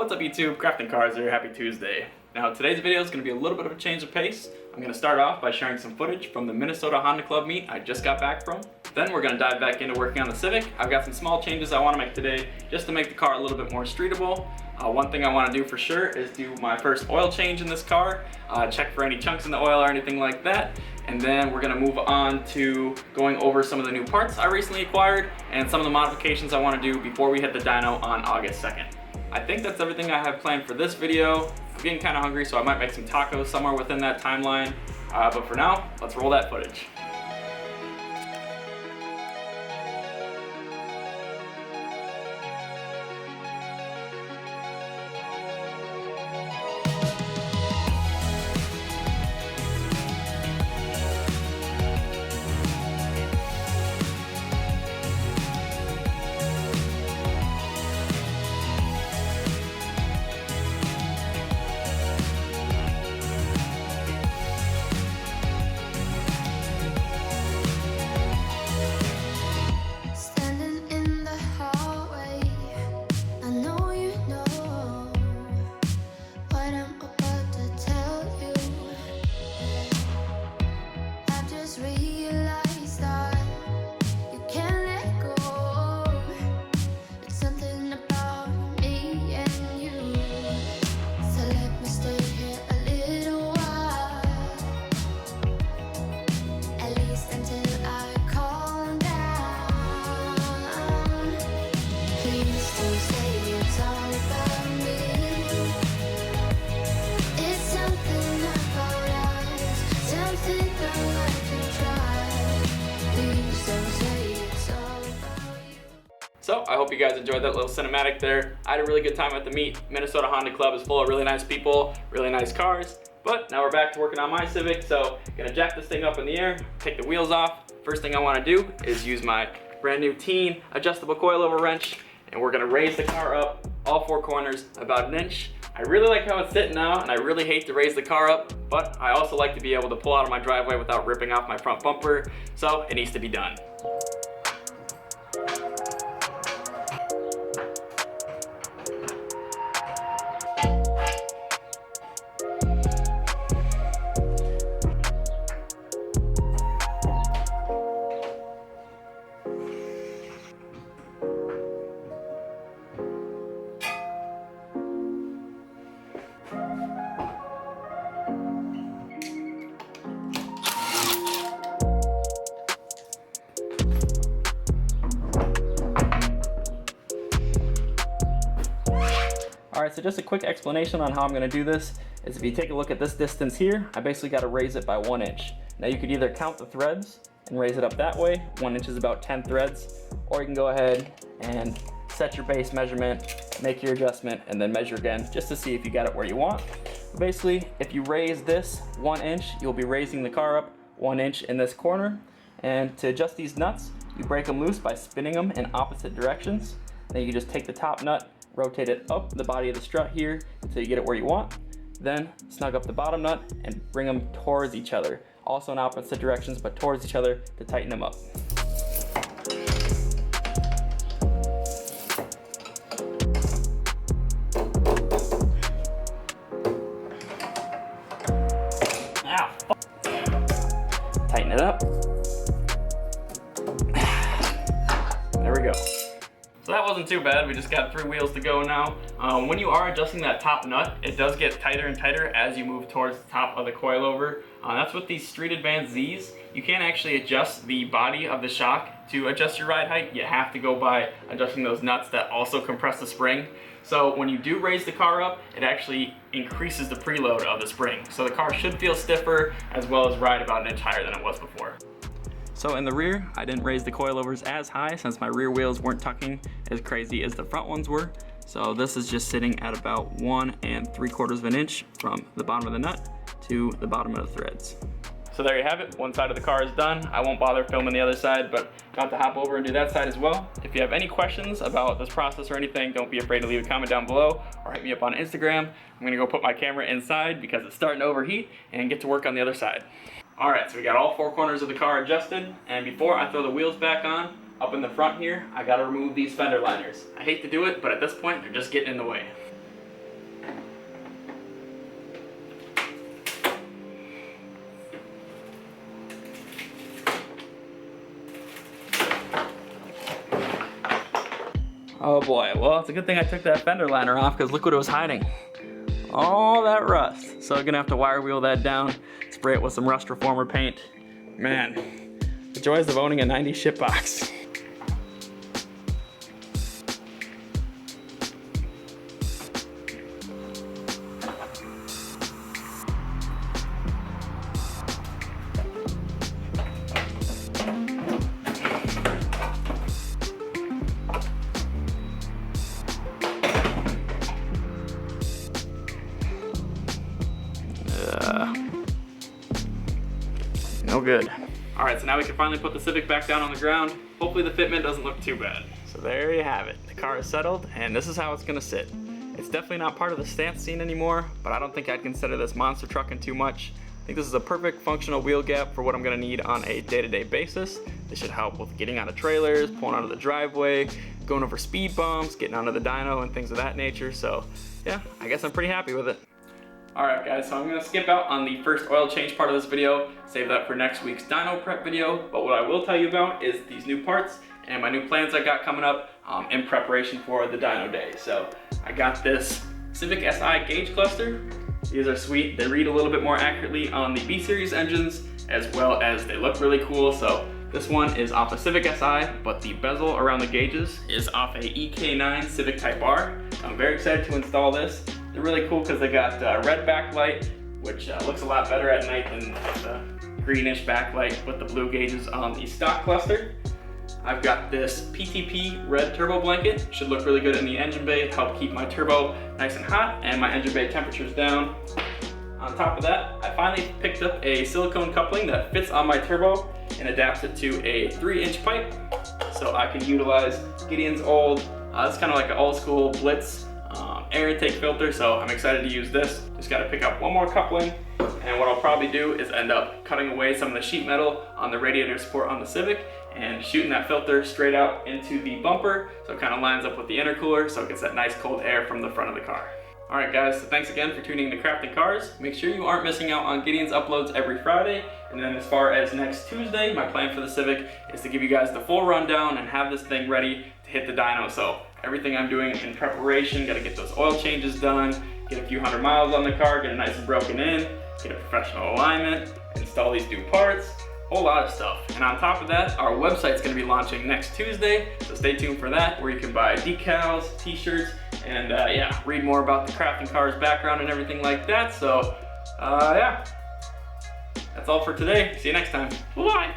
What's up YouTube, Crafting Cars here, happy Tuesday. Now today's video is going to be a little bit of a change of pace. I'm going to start off by sharing some footage from the Minnesota Honda Club meet I just got back from. Then we're going to dive back into working on the Civic. I've got some small changes I want to make today just to make the car a little bit more streetable. One thing I want to do for sure is do my first oil change in this car, check for any chunks in the oil or anything like that. And then we're going to move on to going over some of the new parts I recently acquired and some of the modifications I want to do before we hit the dyno on August 2nd. I think that's everything I have planned for this video. I'm getting kind of hungry, so I might make some tacos somewhere within that timeline. But for now, let's roll that footage. So I hope you guys enjoyed that little cinematic there. I had a really good time at the meet. Minnesota Honda Club is full of really nice people, really nice cars. But now we're back to working on my Civic, so gonna jack this thing up in the air, take the wheels off. First thing I wanna do is use my brand new Teen adjustable coilover wrench, and we're gonna raise the car up all four corners about an inch. I really like how it's sitting now, and I really hate to raise the car up, but I also like to be able to pull out of my driveway without ripping off my front bumper, so it needs to be done. Alright, so just a quick explanation on how I'm going to do this is if you take a look at this distance here, I basically got to raise it by 1 inch. Now you could either count the threads and raise it up that way, 1 inch is about 10 threads, or you can go ahead and set your base measurement, make your adjustment, and then measure again just to see if you got it where you want. Basically, if you raise this 1 inch, you'll be raising the car up 1 inch in this corner. And to adjust these nuts, you break them loose by spinning them in opposite directions. Then you can just take the top nut, rotate it up the body of the strut here until you get it where you want. Then snug up the bottom nut and bring them towards each other. Also in opposite directions, but towards each other to tighten them up. Ow! Tighten it up. There we go. So that wasn't too bad, we just got 3 wheels to go now. When you are adjusting that top nut, it does get tighter and tighter as you move towards the top of the coilover. That's with these Street Advanced Zs. You can't actually adjust the body of the shock to adjust your ride height. You have to go by adjusting those nuts that also compress the spring. So when you do raise the car up, it actually increases the preload of the spring. So the car should feel stiffer as well as ride about an inch higher than it was before. So in the rear, I didn't raise the coilovers as high since my rear wheels weren't tucking as crazy as the front ones were. So this is just sitting at about 1 3/4 of an inch from the bottom of the nut to the bottom of the threads. So there you have it, one side of the car is done. I won't bother filming the other side, but got to hop over and do that side as well. If you have any questions about this process or anything, don't be afraid to leave a comment down below or hit me up on Instagram. I'm gonna go put my camera inside because it's starting to overheat and get to work on the other side. All right, so we got all 4 corners of the car adjusted, and before I throw the wheels back on, up in the front here, I gotta remove these fender liners. I hate to do it, but at this point, they're just getting in the way. Oh boy, well, it's a good thing I took that fender liner off because look what it was hiding. All that rust. So I'm gonna have to wire wheel that down, spray it with some rust reformer paint. Man, the joys of owning a 90s ship box. No good. All right, so now we can finally put the Civic back down on the ground. Hopefully the fitment doesn't look too bad. So there you have it. The car is settled, and this is how it's gonna sit. It's definitely not part of the stance scene anymore, but I don't think I'd consider this monster trucking too much. I think this is a perfect functional wheel gap for what I'm gonna need on a day-to-day basis. This should help with getting out of trailers, pulling out of the driveway, going over speed bumps, getting onto the dyno, and things of that nature. So yeah, I guess I'm pretty happy with it. Alright guys, so I'm going to skip out on the first oil change part of this video, save that for next week's dyno prep video, but what I will tell you about is these new parts and my new plans I got coming up in preparation for the dyno day. So I got this Civic Si gauge cluster. These are sweet. They read a little bit more accurately on the B series engines, as well as they look really cool. So this one is off a Civic Si, but the bezel around the gauges is off a EK9 Civic Type R. I'm very excited to install this. They're really cool because they got red backlight, which looks a lot better at night than the greenish backlight with the blue gauges on the stock cluster. I've got this PTP red turbo blanket. Should look really good in the engine bay, help keep my turbo nice and hot and my engine bay temperatures down. On top of that, I finally picked up a silicone coupling that fits on my turbo and adapts it to a 3-inch pipe. So I can utilize Gideon's old, it's kind of like an old school Blitz air intake filter, so I'm excited to use this. Just got to pick up one more coupling, and what I'll probably do is end up cutting away some of the sheet metal on the radiator support on the Civic and shooting that filter straight out into the bumper so it kind of lines up with the intercooler so it gets that nice cold air from the front of the car. Alright guys, so thanks again for tuning in to Crafting Cars. Make sure you aren't missing out on Gideon's uploads every Friday, and then as far as next Tuesday, my plan for the Civic is to give you guys the full rundown and have this thing ready to hit the dyno. So everything I'm doing in preparation, gotta get those oil changes done, get a few hundred miles on the car, get it nice and broken in, get a professional alignment, install these new parts, whole lot of stuff. And on top of that, our website's gonna be launching next Tuesday, so stay tuned for that, where you can buy decals, t-shirts, and yeah, read more about the Crafting Cars background and everything like that. So yeah, that's all for today. See you next time. Bye.